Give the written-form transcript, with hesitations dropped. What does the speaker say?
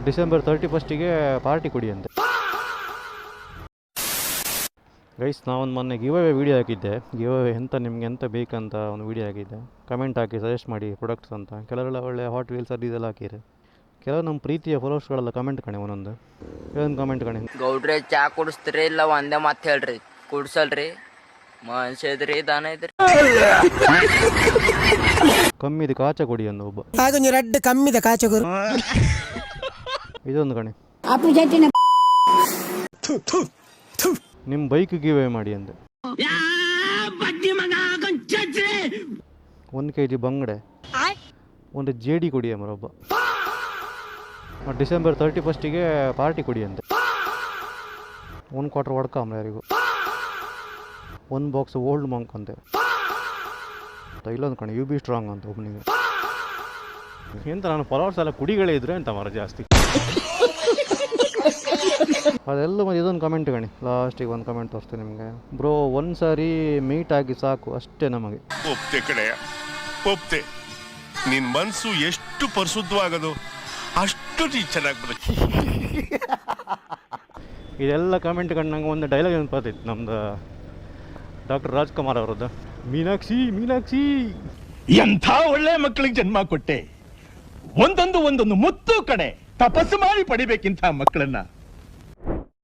December 31ಗೆ party ಕೊಡಿ ಅಂತೆ. Guys, ನಾವೊಂದು ಮೊನ್ನೆ ಗಿವ್ ಅವೇ ವೀಡಿಯೋ ಹಾಕಿದ್ದೆ. ಗಿವ್ ಅವೇ ನಿಮ್ಗೆ ಎಂತ ಬೇಕಂತ ಒಂದು ವೀಡಿಯೋ ಹಾಕಿದ್ದೆ. ಕಮೆಂಟ್ ಹಾಕಿ ಸಜೆಸ್ಟ್ ಮಾಡಿ ಪ್ರಾಡಕ್ಟ್ಸ್ ಅಂತ. ಕೆಲವರೆಲ್ಲ ಒಳ್ಳೆ ಹಾಟ್ ವೀಲ್ಸ್ ಅದೆಲ್ಲ ಹಾಕಿರಿ. ಕೆಲವು ನಮ್ಮ ಪ್ರೀತಿಯ ಫಾಲೋವರ್ಸ್ಗಳೆಲ್ಲ ಕಮೆಂಟ್ ಕಣೆ ಒಂದೊಂದು ಕಮೆಂಟ್ ಕಣೆ. ಗೌಡ್ರೆ ಚಾ ಕುಡಿಸ್ತೀರಿ ಇಲ್ಲ ಒಂದೇ ಮಾತು ಹೇಳ್ರಿ, ಕುಡ್ಸಲ್ರಿ ಮನುಷ್ಯ ಇದ್ರಿ ದಾನ ಇದ್ರಿ. ಕಮ್ಮಿದ ಕಾಚ ಕೊಡಿ ಅಂದ ಒಬ್ಬ. ರೆಡ್ ಕಮ್ಮಿದ ಕಾಚಗುರು. ಇದೊಂದು ಕಣೆ, ನಿಮ್ಮ ಬೈಕ್ ಗಿವ್ ಅವೇ ಮಾಡಿ ಅಂದೆ. 1 kg ಬಂಗಡೆ, ಒಂದು ಜೇಡಿ ಕೊಡಿ ಮರೊಬ್ಬ. ಡಿಸೆಂಬರ್ 31ಗೆ ಪಾರ್ಟಿ ಕೊಡಿ ಅಂತೆ. 1 ಕ್ವಾರ್ಟರ್ ಹೊಡ್ಕಂಬ್ರ ಯಾರಿಗೂ. 1 ಬಾಕ್ಸ್ ಓಲ್ಡ್ ಮಂಕ್ ಅಂತೆ. ಇಲ್ಲೊಂದು ಕಣೆ ಯು ಬಿ ಸ್ಟ್ರಾಂಗ್ ಅಂತ ಒಬ್ಬನಿಗೆ. ಎಂತ ನಾನು ಫಾಲೋವರ್ಸ್ ಎಲ್ಲ ಕುಡಿಗಳೇ ಇದ್ರೆ ಅಂತ ಮರ ಜಾಸ್ತಿ. ಅದೆಲ್ಲ ಮತ್ತೆ ಇದೊಂದು ಕಮೆಂಟ್ ಗಣಿ. ಲಾಸ್ಟಿಗೆ ಒಂದು ಕಮೆಂಟ್ ತೋರಿಸ್ತೀನಿ ನಿಮಗೆ. ಬ್ರೋ, ಒಂದು ಸಾರಿ ಮೀಟ್ ಆಗಿ ಸಾಕು ಅಷ್ಟೇ ನಮಗೆ. ಒಪ್ತೆ ಕಡೆ ಒಪ್ತೆ. ನಿನ್ನ ಮನಸ್ಸು ಎಷ್ಟು ಪರಿಶುದ್ಧವಾಗದು ಅಷ್ಟು ಚೆನ್ನಾಗಿ ಬರುತ್ತೆ. ಇದೆಲ್ಲ ಕಮೆಂಟ್ ಕಂಡು ನಂಗೆ ಒಂದು ಡೈಲಾಗ್ ನೆನಪಾಗ್ತೈತೆ ನಮ್ದು ಡಾಕ್ಟರ್ ರಾಜ್ಕುಮಾರ್ ಅವರದ್ದು. ಮೀನಾಕ್ಷಿ ಮೀನಾಕ್ಷಿ, ಎಂಥ ಒಳ್ಳೆ ಮಕ್ಕಳಿಗೆ ಜನ್ಮ ಕೊಟ್ಟೆ. ಒಂದೊಂದು ಮುತ್ತು ಕಡೆ ತಪಸ್ಸು ಮಾಡಿ ಪಡಿಬೇಕಿಂತ ಮಕ್ಕಳನ್ನ.